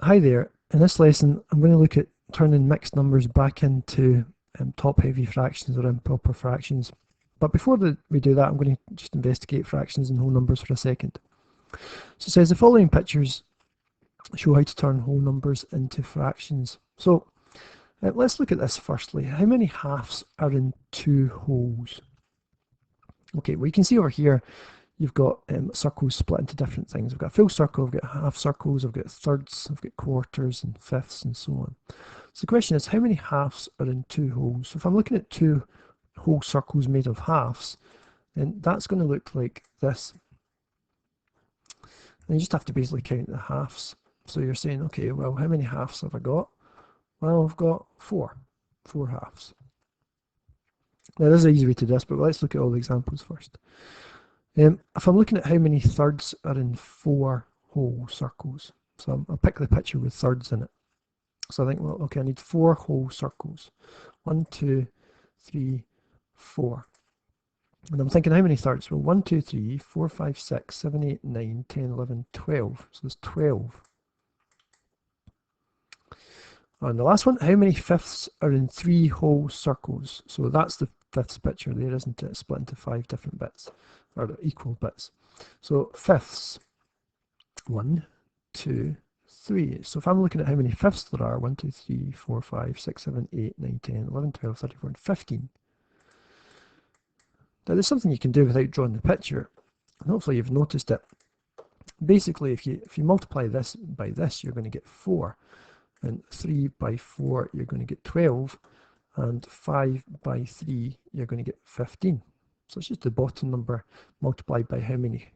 Hi there. In this lesson, I'm going to look at turning mixed numbers back into top-heavy fractions or improper fractions. But before we do that, I'm going to just investigate fractions and whole numbers for a second. So it says the following pictures show how to turn whole numbers into fractions. So let's look at this firstly. How many halves are in two wholes? Okay, well you can see over here you've got circles split into different things. I've got a full circle, I've got half circles, I've got thirds, I've got quarters and fifths and so on. So the question is, how many halves are in two wholes? So if I'm looking at two whole circles made of halves, then that's going to look like this. And you just have to basically count the halves. So you're saying, okay, well, how many halves have I got? Well, I've got four halves. Now, there's an easy way to do this, but let's look at all the examples first. If I'm looking at how many thirds are in four whole circles, so I'll pick the picture with thirds in it. So I think, well, okay, I need four whole circles. 1, 2, 3, 4. And I'm thinking, how many thirds? Well, 1, 2, 3, 4, 5, 6, 7, 8, 9, 10, 11, 12. So there's 12. And the last one, how many fifths are in three whole circles? So that's the fifths picture there, isn't it? Split into 5 different bits, or equal bits. So fifths, 1, 2, 3. So if I'm looking at how many fifths there are, 1, 2, 3, 4, 5, 6, 7, 8, 9, 10, 11, 12, 13, 14, 15. Now there's something you can do without drawing the picture, and hopefully you've noticed it. Basically, if you multiply this by this, you're going to get 4, and 3 by 4, you're going to get 12, and 5 by 3, you're going to get 15. So it's just the bottom number multiplied by how many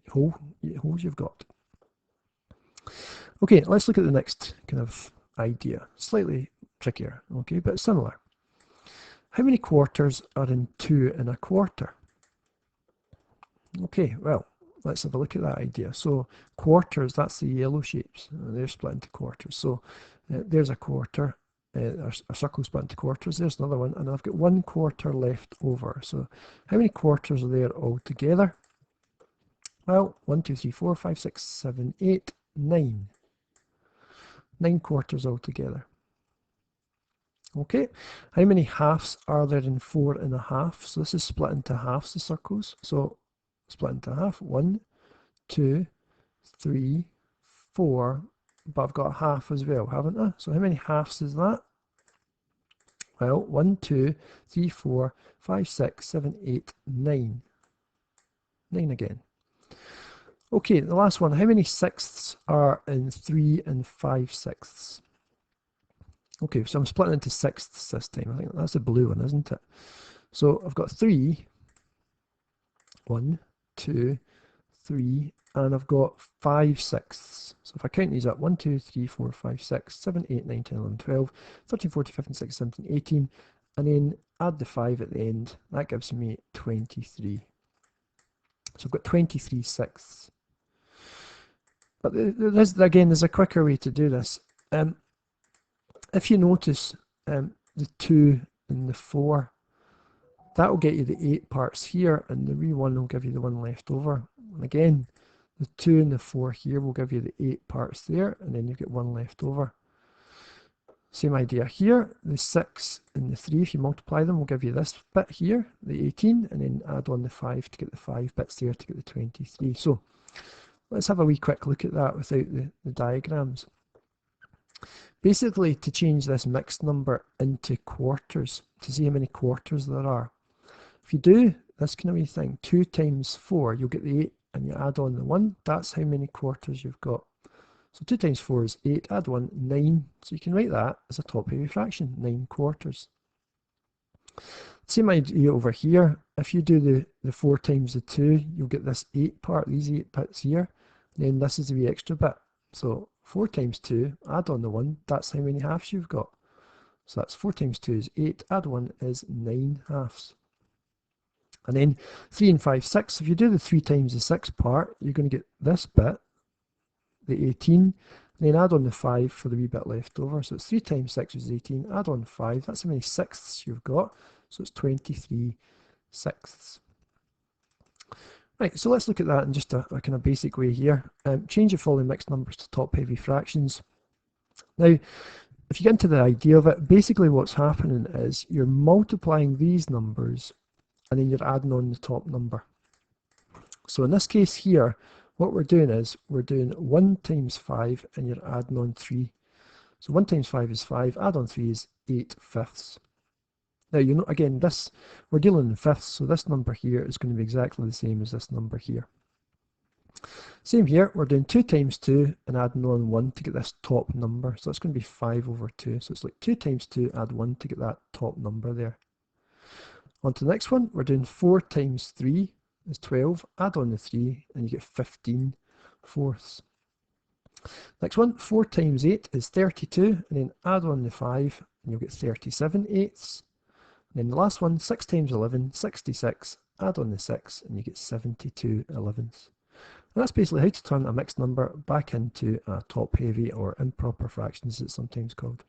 holes you've got. Okay, let's look at the next kind of idea. Slightly trickier, okay, but similar. How many quarters are in 2 and a quarter? Okay, well, let's have a look at that idea. So quarters, that's the yellow shapes. They're split into quarters. So there's a quarter, a circle split into quarters. There's another one, and I've got 1 quarter left over. So how many quarters are there altogether? Well, 1, 2, 3, 4, 5, 6, 7, 8, 9. 9 quarters altogether. Okay, how many halves are there in 4 and a half? So this is split into halves, the circles. So split into half. 1, 2, 3, 4. But I've got a half as well, haven't I? So how many halves is that? Well, 1, 2, 3, 4, 5, 6, 7, 8, 9. 9 again. Okay, the last one. How many sixths are in 3 and 5 sixths? Okay, so I'm splitting into sixths this time. I think that's the blue one, isn't it? So I've got 3, 1, 2, 3, and I've got 5 sixths. So if I count these up, 1, 2, 3, 4, 5, 6, 7, 8, 9, 10, 11, 12, 13, 14, 15, 16, 17, 18, and then add the 5 at the end. That gives me 23. So I've got 23 sixths. But there's a quicker way to do this. If you notice the 2 and the 4, that will get you the 8 parts here, and the wee 1 will give you the 1 left over. And again, the 2 and the 4 here will give you the 8 parts there, and then you get 1 left over. Same idea here, the 6 and the 3, if you multiply them, will give you this bit here, the 18, and then add on the 5 to get the 5 bits there to get the 23. So let's have a wee quick look at that without the diagrams. Basically, to change this mixed number into quarters, to see how many quarters there are, if you do this kind of wee thing, 2 times 4, you'll get the 8, and you add on the 1, that's how many quarters you've got. So 2 times 4 is 8, add 1, 9. So you can write that as a top-heavy fraction, 9 quarters. Same idea over here. If you do the 4 times the 2, you'll get this 8 part, these 8 bits here. And then this is the wee extra bit. So 4 times 2, add on the 1, that's how many halves you've got. So that's 4 times 2 is 8, add 1 is 9 halves. And then 3 and 5, 6. If you do the 3 times the 6 part, you're going to get this bit, the 18, and then add on the 5 for the wee bit left over. So it's 3 times 6 is 18, add on 5, that's how many sixths you've got. So it's 23 sixths. Right, so let's look at that in just a kind of basic way here. Change the following mixed numbers to top-heavy fractions. Now, if you get into the idea of it, basically what's happening is you're multiplying these numbers and then you're adding on the top number. So in this case here, what we're doing is we're doing 1 times 5 and you're adding on 3. So 1 times 5 is 5, add on 3 is 8 fifths. Now, you know, again, this, we're dealing in fifths, so this number here is going to be exactly the same as this number here. Same here, we're doing 2 times 2 and adding on 1 to get this top number. So that's going to be 5 over 2. So it's like 2 times 2, add 1 to get that top number there. On to the next one, we're doing 4 times 3 is 12. Add on the 3 and you get 15 fourths. Next one, 4 times 8 is 32. And then add on the 5 and you'll get 37 eighths. And then the last one, 6 times 11, 66. Add on the 6 and you get 72 elevenths. And that's basically how to turn a mixed number back into a top-heavy or improper fraction, as it's sometimes called.